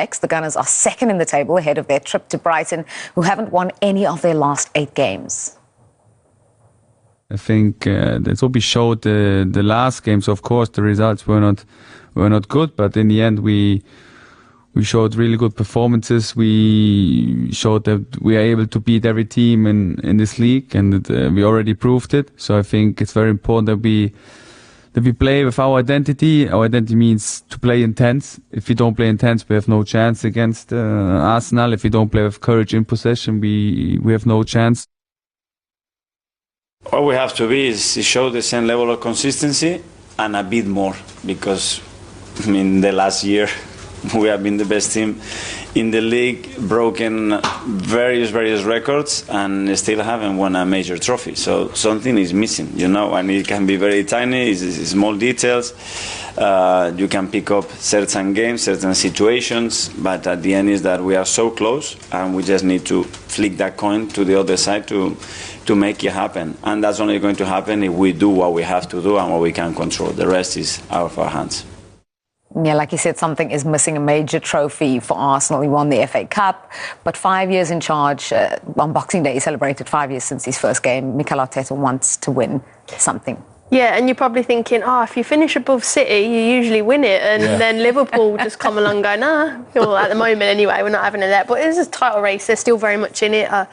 next. The Gunners are second in the table ahead of their trip to Brighton, who haven't won any of their last 8 games. I think that's what we showed the last games. Of course, the results were not good, but in the end, we showed really good performances. We showed that we are able to beat every team in this league, and we already proved it. So I think it's very important that we play with our identity. Our identity means to play intense. If we don't play intense, we have no chance against Arsenal. If we don't play with courage in possession, we have no chance. All we have to be is show the same level of consistency and a bit more, because the last year we have been the best team in the league, broken various records, and still haven't won a major trophy. So something is missing, and it can be very tiny, it's small details. You can pick up certain games, certain situations, but at the end is that we are so close, and we just need to flick that coin to the other side to make it happen. And that's only going to happen if we do what we have to do and what we can control. The rest is out of our hands. Yeah, like you said, something is missing, a major trophy for Arsenal. He won the FA Cup, but 5 years in charge. On Boxing Day, he celebrated 5 years since his first game. Mikel Arteta wants to win something. Yeah, and you're probably thinking, if you finish above City, you usually win it. And then Liverpool just come along and go, nah. Well, at the moment anyway, we're not having it there. But it's a title race. They're still very much in it. I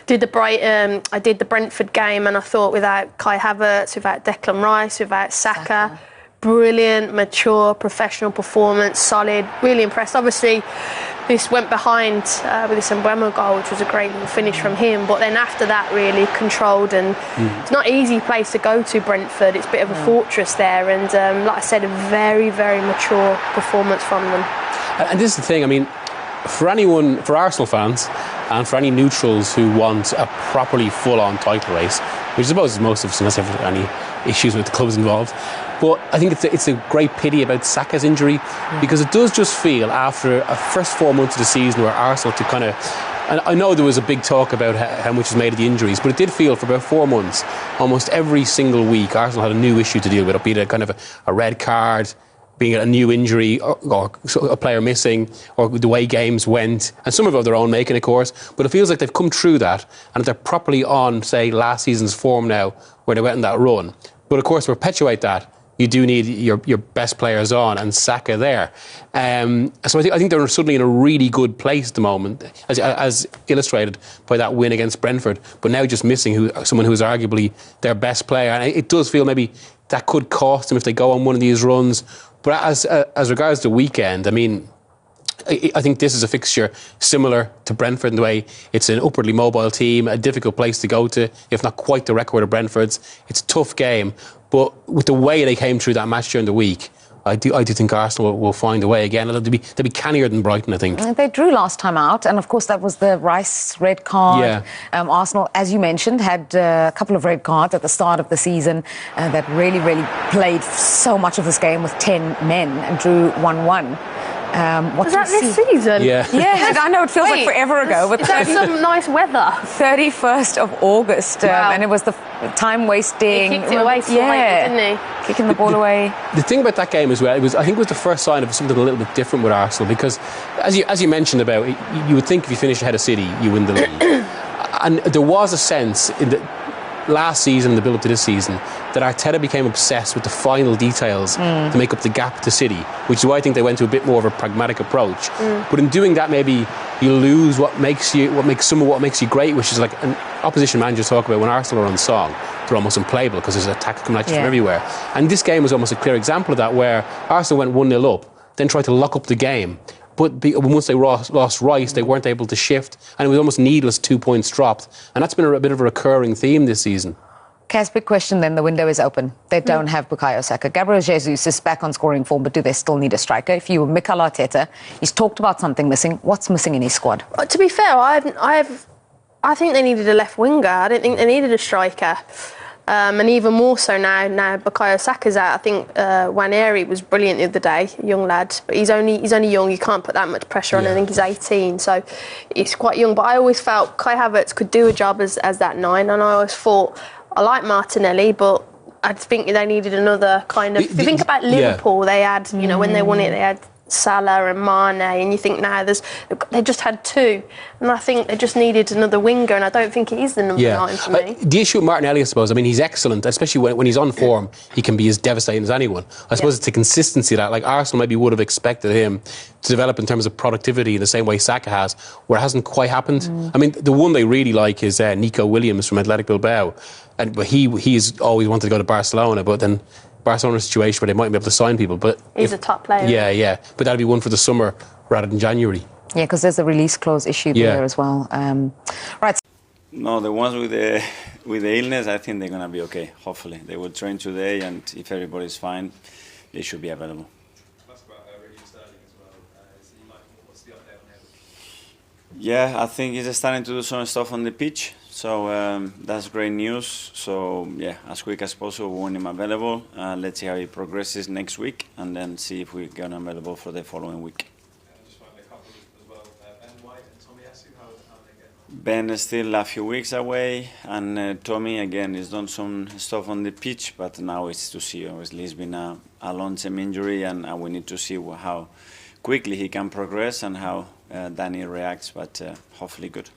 did the Brentford game, and I thought without Kai Havertz, without Declan Rice, without Saka, brilliant, mature, professional performance, solid, really impressed. Obviously, this went behind with this Mbeumo goal, which was a great little finish from him. But then after that, really controlled, and it's not an easy place to go to, Brentford. It's a bit of a fortress there, and like I said, a very, very mature performance from them. And this is the thing, for Arsenal fans and for any neutrals who want a properly full-on title race, which I suppose is most of us, unless you have any issues with the clubs involved. But I think it's a great pity about Saka's injury, because it does just feel, after a first 4 months of the season where Arsenal to kind of... And I know there was a big talk about how much was made of the injuries, but it did feel for about 4 months, almost every single week, Arsenal had a new issue to deal with, be it a kind of a red card, being a new injury, or a player missing, or the way games went, and some of their own making, of course. But it feels like they've come through that, and they're properly on, say, last season's form now, where they went on that run. But of course, to perpetuate that, you do need your best players on, and Saka there. So I think they're suddenly in a really good place at the moment, as illustrated by that win against Brentford. But now just missing someone who's arguably their best player, and it does feel maybe that could cost them if they go on one of these runs. But as regards the weekend, I think this is a fixture similar to Brentford in the way it's an upwardly mobile team, a difficult place to go to, if not quite the record of Brentford's. It's a tough game, but with the way they came through that match during the week, I do think Arsenal will find a way again. They'll be cannier than Brighton, I think. They drew last time out, and of course that was the Rice red card. Yeah. Arsenal, as you mentioned, had a couple of red cards at the start of the season that really played so much of this game with 10 men and drew 1-1. Was that this season? Yeah, I know it feels like forever ago. But is that some nice weather? 31st of August, wow. And it was the time wasting. He kicked it away slightly, didn't he? Kicking the ball away. The thing about that game as well, I think it was the first sign of something a little bit different with Arsenal, because as you mentioned about, you would think if you finish ahead of City, you win the league. And there was a sense in the last season, the build-up to this season, that Arteta became obsessed with the final details to make up the gap to City, which is why I think they went to a bit more of a pragmatic approach. But in doing that, maybe you lose what makes you great, which is like an opposition managers talk about when Arsenal are on song, they're almost unplayable because there's attacks coming at you from everywhere. And this game was almost a clear example of that, where Arsenal went 1-0 up, then tried to lock up the game. But once they lost Rice, they weren't able to shift, and it was almost needless 2 points dropped. And that's been a bit of a recurring theme this season. Kaz, big question then. The window is open. They don't have Bukayo Saka. Gabriel Jesus is back on scoring form, but do they still need a striker? If you were Mikel Arteta, he's talked about something missing. What's missing in his squad? To be fair, I think they needed a left winger. I don't think they needed a striker. And even more so now Bukayo Saka's out. I think Nwaneri was brilliant the other day, young lad, but he's only young. You can't put that much pressure on. I think he's 18, so he's quite young. But I always felt Kai Havertz could do a job as that 9, and I always thought I like Martinelli, but I think they needed another kind of. If you think about Liverpool, they had when they won it, they had Salah and Mane, and you think now they just had two, and I think they just needed another winger, and I don't think it is the number 9 for me. The issue with Martinelli, I suppose, I mean, he's excellent, especially when he's on form. He can be as devastating as anyone. I suppose it's the consistency that, like, Arsenal maybe would have expected him to develop in terms of productivity in the same way Saka has, where it hasn't quite happened. I mean, the one they really like is Nico Williams from Athletic Bilbao, but he's always wanted to go to Barcelona, but then Barcelona's situation where they might be able to sign people, but he's a top player. Yeah, but that'll be one for the summer rather than January. Yeah, because there's a release clause issue there as well. Right. No, the ones with the illness, I think they're gonna be okay. Hopefully, they will train today, and if everybody's fine, they should be available. That's about Raheem Sterling as well. What's the update on him? Yeah, I think he's starting to do some stuff on the pitch. So that's great news. So yeah, as quick as possible, we want him available. Let's see how he progresses next week, and then see if we get him available for the following week. Just finally a couple as well. Ben White and Tommy Asu, how are they getting on? Ben is still a few weeks away, and Tommy again has done some stuff on the pitch, but now it's to see. Obviously, it's been a long-term injury, and we need to see how quickly he can progress and how Danny reacts. But hopefully, good.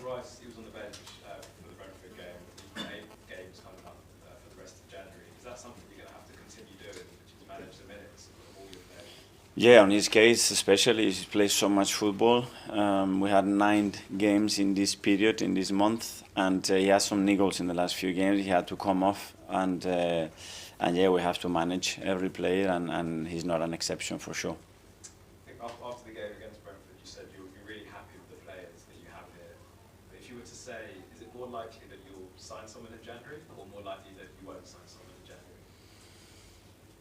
Rice, he was on the bench for the Brentford game. He's got 8 games coming up for the rest of January. Is that something you're going to have to continue doing to manage the minutes of all your players? Yeah, on his case, especially, he plays so much football. We had 9 games in this period, in this month, and he has some niggles in the last few games. He had to come off, and yeah, we have to manage every player, and he's not an exception for sure. I think after the game against Brentford, you said you would be really happy with the players that you have here. But if you were to say, is it more likely that you'll sign someone in January, or more likely that you won't sign someone in January?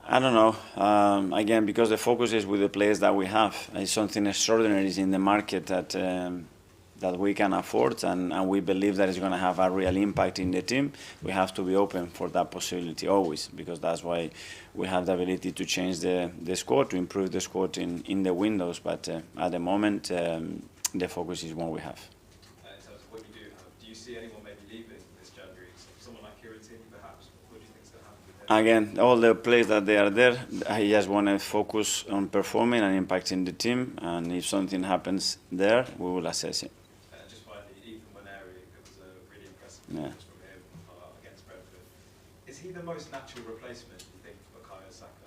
I don't know. Again, because the focus is with the players that we have. It's something extraordinary in the market that we can afford, and we believe that it's going to have a real impact in the team. We have to be open for that possibility always, because that's why we have the ability to change the squad, to improve the squad in the windows. But at the moment, the focus is what we have. In terms of what you do you see anyone maybe leaving this January? Someone like Kieran Tierney, perhaps? What do you think is going to happen with him? Again, all the players that they are there, I just want to focus on performing and impacting the team. And if something happens there, we will assess it. Just finally, Ethan Waneri, it was a really impressive performance from him against Brentford. Is he the most natural replacement, you think, for Bukayo Saka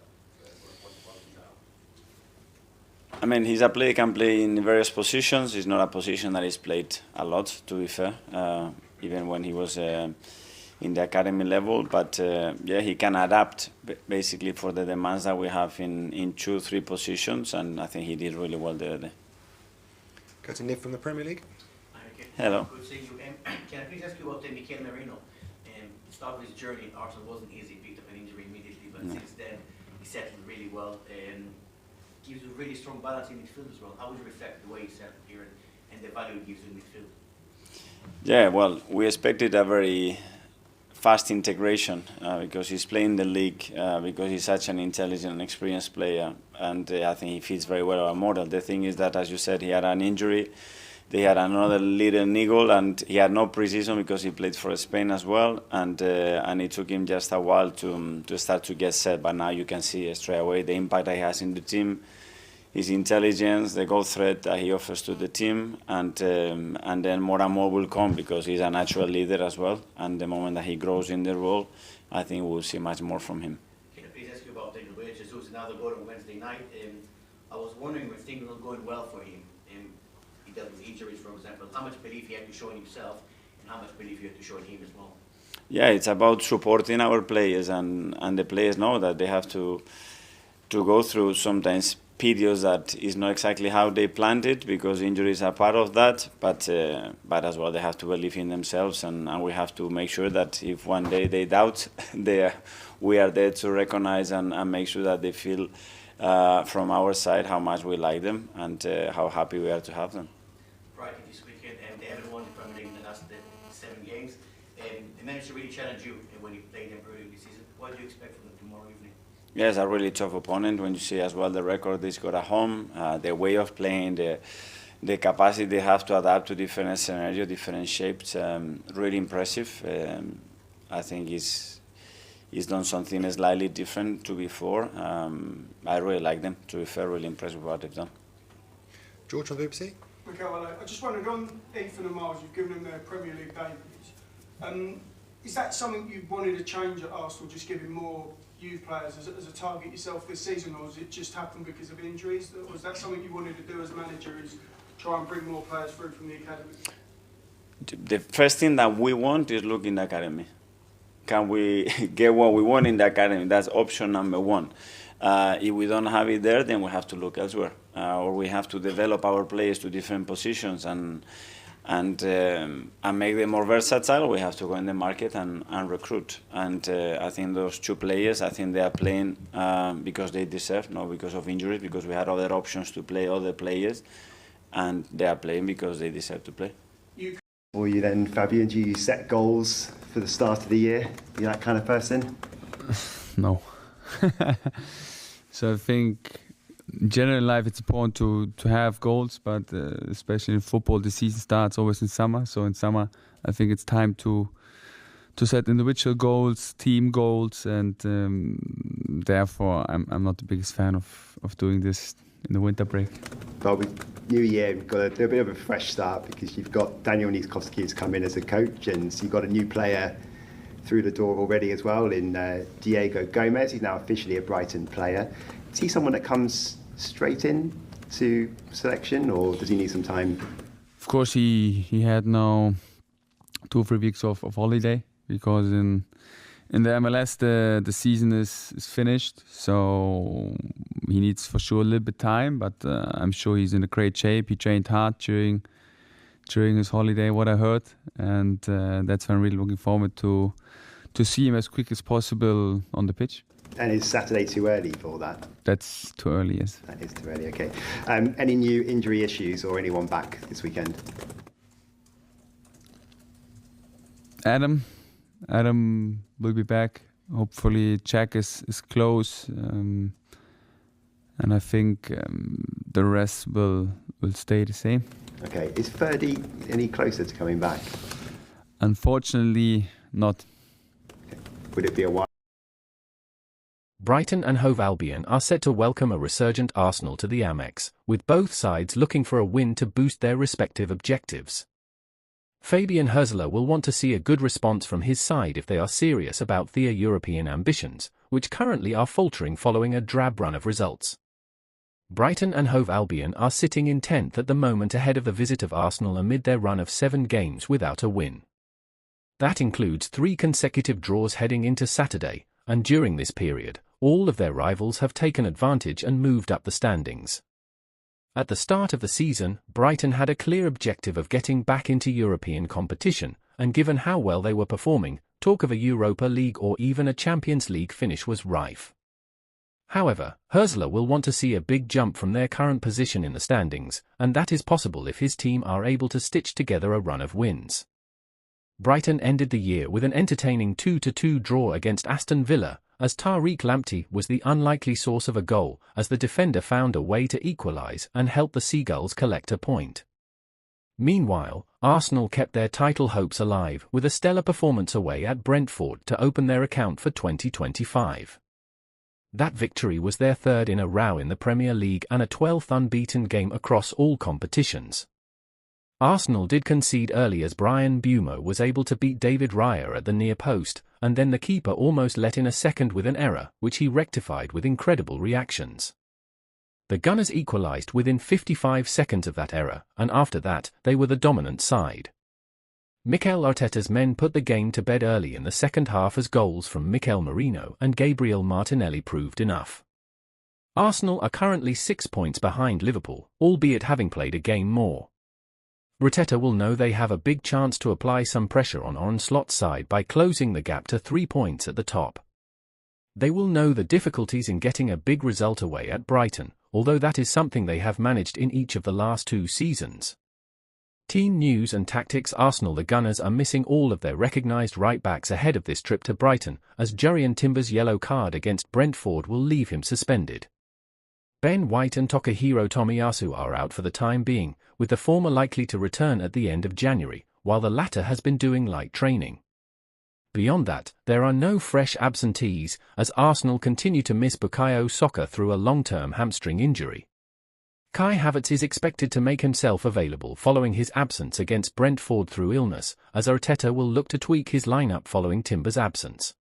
while he's out? I mean, he's a player can play in various positions. It's not a position that he's played a lot, to be fair, even when he was in the academy level. But yeah, he can adapt basically for the demands that we have in 2-3 positions, and I think he did really well the other day. Go to Nick from the Premier League. Hello. Good seeing you. Can I please ask you about Mikel Merino? The start of his journey at Arsenal wasn't easy, picked up an injury immediately, but since then he settled really well. Gives you a really strong balance in midfield as well. How would you reflect the way he settled here and the value he gives in midfield? Yeah, well, we expected a very fast integration because he's playing the league, because he's such an intelligent and experienced player, and I think he fits very well our model. The thing is that, as you said, he had an injury. They had another little niggle, and he had no pre-season because he played for Spain as well, and it took him just a while to start to get set. But now you can see straight away the impact that he has in the team, his intelligence, the goal threat that he offers to the team, and then more and more will come because he's a natural leader as well. And the moment that he grows in the role, I think we'll see much more from him. Can I please ask you about Gabriel Jesus? Another goal on Wednesday night. I was wondering when things were going well for him. He dealt with injuries, for example. How much belief he had to show in himself, and how much belief he had to show in him as well? Yeah, it's about supporting our players, and the players know that they have to go through sometimes periods that is not exactly how they planned it, because injuries are part of that, but as well they have to believe in themselves, and we have to make sure that if one day they doubt, we are there to recognize and make sure that they feel from our side how much we like them and how happy we are to have them. Brighton this weekend, they haven't won the Premier League in the last 7 games. They managed to really challenge you when you played them early this season. What do you expect from them tomorrow evening? Yes, a really tough opponent. When you see as well the record they've got at home, the way of playing, the capacity they have to adapt to different scenarios, different shapes, really impressive. I think he's done something slightly different to before. I really like them. To be fair, really impressed with what they've done. George on the BBC. Okay, well, I just wondered, on Ethan and Miles, you've given them their Premier League debuts. Is that something you wanted to change at Arsenal, just giving more youth players as a target yourself this season, or has it just happened because of injuries? Or was that something you wanted to do as manager, is try and bring more players through from the academy? The first thing that we want is look in the academy. Can we get what we want in the academy? That's option number one. If we don't have it there, then we have to look elsewhere, or we have to develop our players to different positions and make them more versatile. We have to go in the market and recruit. And I think those two players, I think they are playing because they deserve, not because of injuries, because we had other options to play other players, and they are playing because they deserve to play. For you then, Fabian, do you set goals for the start of the year? Are you that kind of person? No. So I think in general life it's important to have goals, but especially in football the season starts always in summer. So in summer I think it's time to set individual goals, team goals, and therefore I'm not the biggest fan of doing this in the winter break. Well, with new year, we've got a bit of a fresh start because you've got Daniel Niskowski has come in as a coach, and so you've got a new player through the door already as well in Diego Gomez. He's now officially a Brighton player. Is he someone that comes straight in to selection, or does he need some time? Of course, he had now 2 or 3 weeks of holiday because in the MLS the season is finished, so he needs for sure a little bit time, but I'm sure he's in a great shape. He trained hard during his holiday, what I heard, and that's why I'm really looking forward to see him as quick as possible on the pitch. And is Saturday too early for that? That's too early, yes. That is too early, okay. Any new injury issues or anyone back this weekend? Adam will be back. Hopefully Jack is close, and I think the rest will stay the same. Okay, is Ferdy any closer to coming back? Unfortunately not. Okay. Would it be a while? Brighton and Hove Albion are set to welcome a resurgent Arsenal to the Amex, with both sides looking for a win to boost their respective objectives. Fabian Hürzeler will want to see a good response from his side if they are serious about their European ambitions, which currently are faltering following a drab run of results. Brighton and Hove Albion are sitting in 10th at the moment ahead of the visit of Arsenal amid their run of 7 games without a win. That includes 3 consecutive draws heading into Saturday, and during this period, all of their rivals have taken advantage and moved up the standings. At the start of the season, Brighton had a clear objective of getting back into European competition, and given how well they were performing, talk of a Europa League or even a Champions League finish was rife. However, Hürzeler will want to see a big jump from their current position in the standings, and that is possible if his team are able to stitch together a run of wins. Brighton ended the year with an entertaining 2-2 draw against Aston Villa, as Tariq Lamptey was the unlikely source of a goal, as the defender found a way to equalise and help the Seagulls collect a point. Meanwhile, Arsenal kept their title hopes alive with a stellar performance away at Brentford to open their account for 2025. That victory was their 3rd in a row in the Premier League and a 12th unbeaten game across all competitions. Arsenal did concede early as Brian Bumo was able to beat David Raya at the near post, and then the keeper almost let in a second with an error, which he rectified with incredible reactions. The Gunners equalised within 55 seconds of that error, and after that, they were the dominant side. Mikel Arteta's men put the game to bed early in the second half as goals from Mikel Merino and Gabriel Martinelli proved enough. Arsenal are currently 6 points behind Liverpool, albeit having played a game more. Arteta will know they have a big chance to apply some pressure on Arne Slot's side by closing the gap to 3 points at the top. They will know the difficulties in getting a big result away at Brighton, although that is something they have managed in each of the last 2 seasons. Team news and tactics: Arsenal. The Gunners are missing all of their recognised right-backs ahead of this trip to Brighton, as Jurriën Timber's yellow card against Brentford will leave him suspended. Ben White and Takahiro Tomiyasu are out for the time being, with the former likely to return at the end of January, while the latter has been doing light training. Beyond that, there are no fresh absentees, as Arsenal continue to miss Bukayo Saka through a long-term hamstring injury. Kai Havertz is expected to make himself available following his absence against Brentford through illness, as Arteta will look to tweak his lineup following Timber's absence.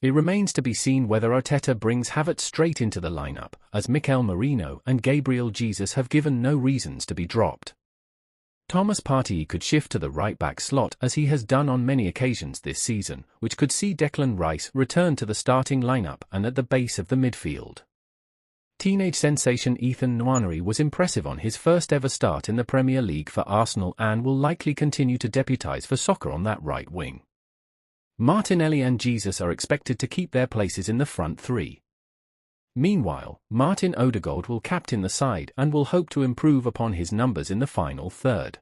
It remains to be seen whether Arteta brings Havertz straight into the lineup, as Mikel Merino and Gabriel Jesus have given no reasons to be dropped. Thomas Partey could shift to the right-back slot as he has done on many occasions this season, which could see Declan Rice return to the starting lineup and at the base of the midfield. Teenage sensation Ethan Nwaneri was impressive on his first ever start in the Premier League for Arsenal and will likely continue to deputise for Soccer on that right wing. Martinelli and Jesus are expected to keep their places in the front three. Meanwhile, Martin Odegaard will captain the side and will hope to improve upon his numbers in the final third.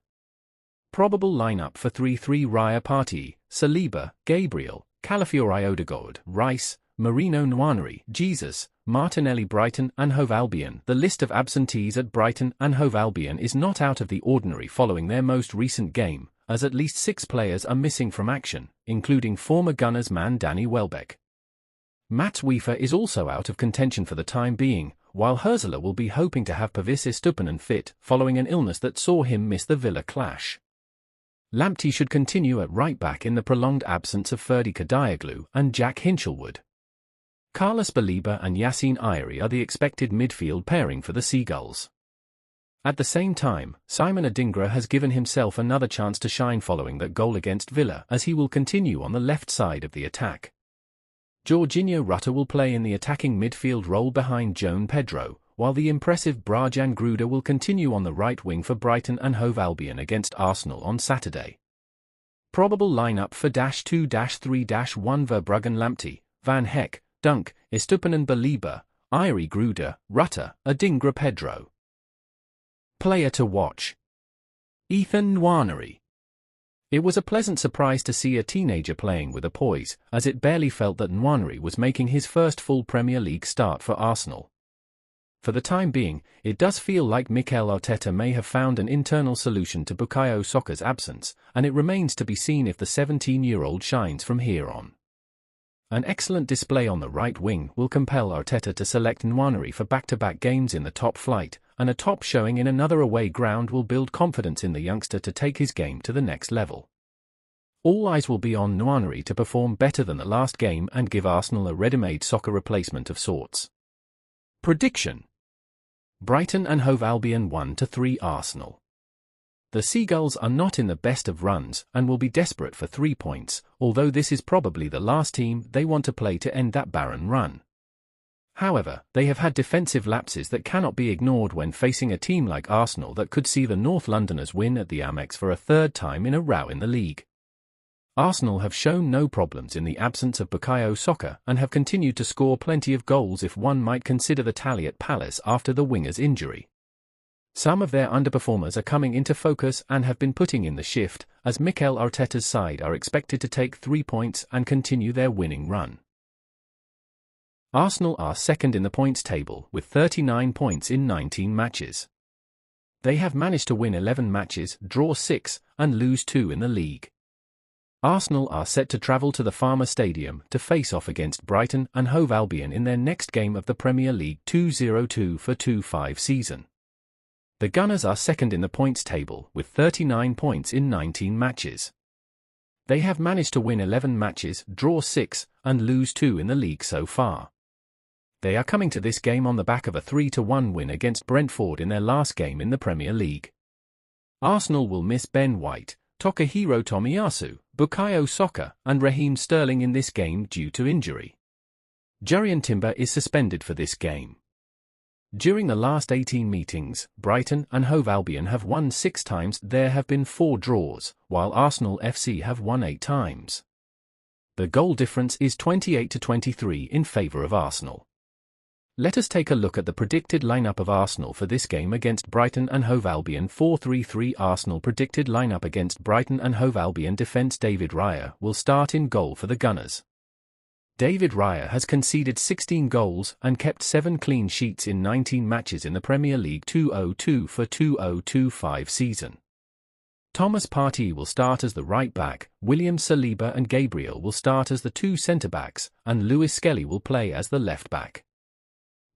Probable lineup for 3-3 Raya Partey, Saliba, Gabriel, Calafiori Odegaard, Rice, Merino Nwaneri, Jesus, Martinelli Brighton and Hove Albion. The list of absentees at Brighton and Hove Albion is not out of the ordinary following their most recent game, as at least 6 players are missing from action, including former Gunners man Danny Welbeck. Mats Wiefer is also out of contention for the time being, while Hurzeler will be hoping to have Pavise Estupiñán fit following an illness that saw him miss the Villa clash. Lamptey should continue at right-back in the prolonged absence of Ferdi Kadioglu and Jack Hinchelwood. Carlos Baleba and Yassine Ayri are the expected midfield pairing for the Seagulls. At the same time, Simon Adingra has given himself another chance to shine following that goal against Villa, as he will continue on the left side of the attack. Jorginho Rutter will play in the attacking midfield role behind João Pedro, while the impressive Brajan Gruda will continue on the right wing for Brighton and Hove Albion against Arsenal on Saturday. Probable lineup for -2-3-1 Verbruggen Lamptey, Van Hecke, Dunk, Estupiñán Baleba, Ayri Gruda, Rutter, Adingra Pedro. Player to watch: Ethan Nwaneri. It was a pleasant surprise to see a teenager playing with a poise, as it barely felt that Nwaneri was making his first full Premier League start for Arsenal. For the time being, it does feel like Mikel Arteta may have found an internal solution to Bukayo Saka's absence, and it remains to be seen if the 17-year-old shines from here on. An excellent display on the right wing will compel Arteta to select Nwaneri for back-to-back games in the top flight, and a top showing in another away ground will build confidence in the youngster to take his game to the next level. All eyes will be on Nwaneri to perform better than the last game and give Arsenal a ready-made Soccer replacement of sorts. Prediction: Brighton and Hove Albion 1-3 Arsenal. The Seagulls are not in the best of runs and will be desperate for 3 points, although this is probably the last team they want to play to end that barren run. However, they have had defensive lapses that cannot be ignored when facing a team like Arsenal that could see the North Londoners win at the Amex for a third time in a row in the league. Arsenal have shown no problems in the absence of Bukayo Saka and have continued to score plenty of goals if one might consider the tally at Palace after the winger's injury. Some of their underperformers are coming into focus and have been putting in the shift, as Mikel Arteta's side are expected to take 3 points and continue their winning run. Arsenal are second in the points table with 39 points in 19 matches. They have managed to win 11 matches, draw 6, and lose 2 in the league. Arsenal are set to travel to the Farmer Stadium to face off against Brighton and Hove Albion in their next game of the Premier League 2024-25 season. The Gunners are second in the points table with 39 points in 19 matches. They have managed to win 11 matches, draw 6, and lose 2 in the league so far. They are coming to this game on the back of a 3-1 win against Brentford in their last game in the Premier League. Arsenal will miss Ben White, Takahiro Tomiyasu, Bukayo Saka, and Raheem Sterling in this game due to injury. Jurrien Timber is suspended for this game. During the last 18 meetings, Brighton and Hove Albion have won 6 times. There have been 4 draws, while Arsenal FC have won 8 times. The goal difference is 28-23 in favour of Arsenal. Let us take a look at the predicted lineup of Arsenal for this game against Brighton and Hove Albion. 4-3-3 Arsenal predicted lineup against Brighton and Hove Albion. Defence: David Raya will start in goal for the Gunners. David Raya has conceded 16 goals and kept 7 clean sheets in 19 matches in the Premier League 2024-2025 season. Thomas Partey will start as the right back, William Saliba and Gabriel will start as the two centre-backs, and Lewis Skelly will play as the left back.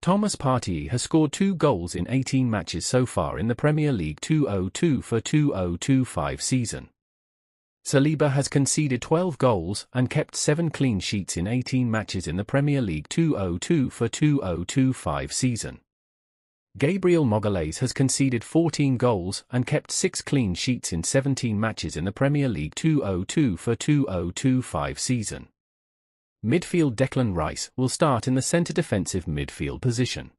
Thomas Partey has scored 2 goals in 18 matches so far in the Premier League 2024-2025 season. Saliba has conceded 12 goals and kept 7 clean sheets in 18 matches in the Premier League 2024-2025 season. Gabriel Magalhaes has conceded 14 goals and kept 6 clean sheets in 17 matches in the Premier League 2024-2025 season. Midfield Declan Rice will start in the centre defensive midfield position.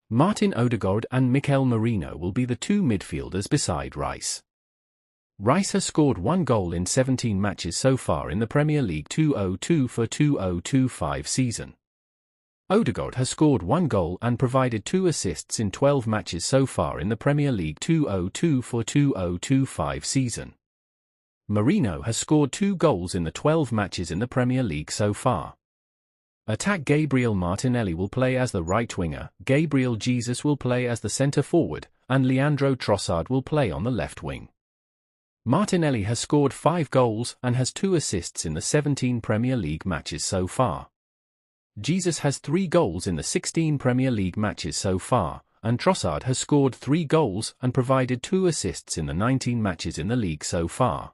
Martin Odegaard and Mikel Merino will be the 2 midfielders beside Rice. Rice has scored 1 goal in 17 matches so far in the Premier League 2024-2025 season. Odegaard has scored 1 goal and provided 2 assists in 12 matches so far in the Premier League 2024-2025 season. Merino has scored 2 goals in the 12 matches in the Premier League so far. Attack Gabriel Martinelli will play as the right winger, Gabriel Jesus will play as the centre forward, and Leandro Trossard will play on the left wing. Martinelli has scored 5 goals and has 2 assists in the 17 Premier League matches so far. Jesus has 3 goals in the 16 Premier League matches so far, and Trossard has scored 3 goals and provided 2 assists in the 19 matches in the league so far.